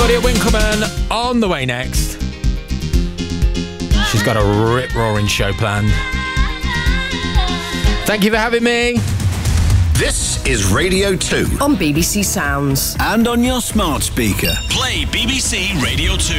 Claudia Winkleman on the way next. She's got a rip-roaring show planned. Thank you for having me. This is Radio 2. On BBC Sounds. And on your smart speaker. Play BBC Radio 2.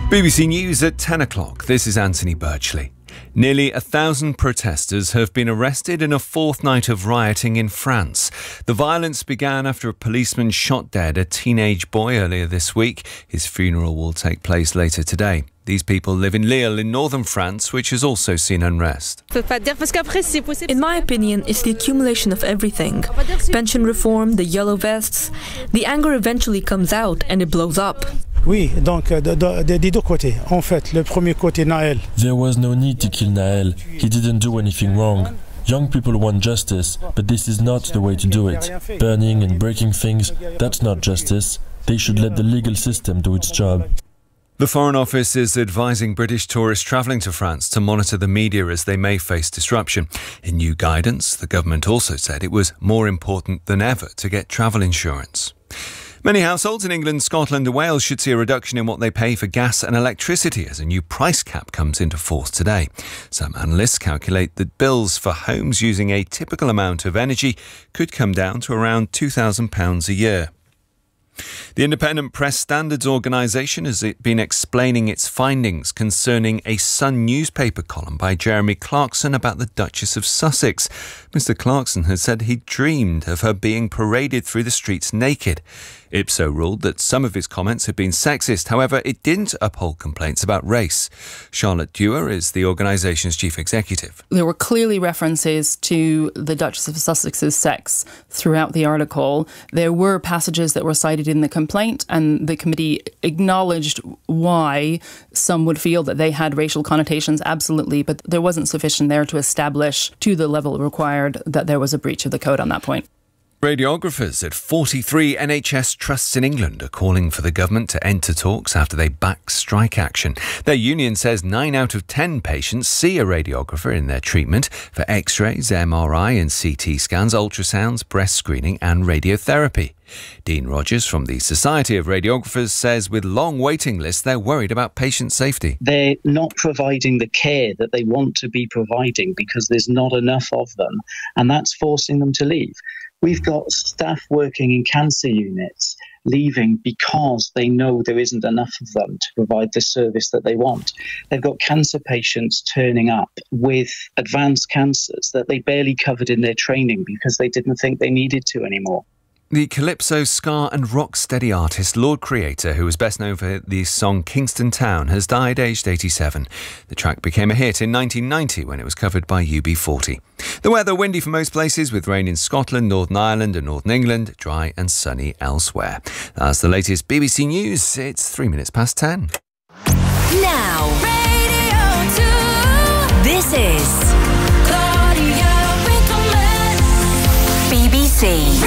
BBC News at 10 o'clock. This is Anthony Birchley. Nearly 1,000 protesters have been arrested in a fourth night of rioting in France. The violence began after a policeman shot dead a teenage boy earlier this week. His funeral will take place later today. These people live in Lille in northern France, which has also seen unrest. In my opinion, it's the accumulation of everything. Pension reform, the yellow vests. The anger eventually comes out and it blows up. Oui, donc des deux côtés. En fait, le premier côté, Naël. There was no need to kill Naël. He didn't do anything wrong. Young people want justice, but this is not the way to do it. Burning and breaking things, that's not justice. They should let the legal system do its job. The Foreign Office is advising British tourists travelling to France to monitor the media as they may face disruption. In new guidance, the government also said it was more important than ever to get travel insurance. Many households in England, Scotland and Wales should see a reduction in what they pay for gas and electricity as a new price cap comes into force today. Some analysts calculate that bills for homes using a typical amount of energy could come down to around £2,000 a year. The Independent Press Standards Organisation has been explaining its findings concerning a Sun newspaper column by Jeremy Clarkson about the Duchess of Sussex. Mr. Clarkson has said he dreamed of her being paraded through the streets naked. Ipso ruled that some of his comments had been sexist. However, it didn't uphold complaints about race. Charlotte Dewar is the organisation's chief executive. There were clearly references to the Duchess of Sussex's sex throughout the article. There were passages that were cited in the complaint, and the committee acknowledged why some would feel that they had racial connotations, absolutely, but there wasn't sufficient there to establish to the level required that there was a breach of the code on that point. Radiographers at 43 NHS trusts in England are calling for the government to enter talks after they back strike action. Their union says 9 out of 10 patients see a radiographer in their treatment for X-rays, MRI and CT scans, ultrasounds, breast screening and radiotherapy. Dean Rogers from the Society of Radiographers says with long waiting lists, they're worried about patient safety. They're not providing the care that they want to be providing because there's not enough of them, and that's forcing them to leave. We've got staff working in cancer units leaving because they know there isn't enough of them to provide the service that they want. They've got cancer patients turning up with advanced cancers that they barely covered in their training because they didn't think they needed to anymore. The calypso, ska and rocksteady artist Lord Creator, who was best known for the song Kingston Town, has died aged 87. The track became a hit in 1990 when it was covered by UB40. The weather, windy for most places with rain in Scotland, Northern Ireland and Northern England, dry and sunny elsewhere. That's the latest BBC News. It's 3 minutes past 10. Now, Radio 2. This is Claudia Winkleman, BBC.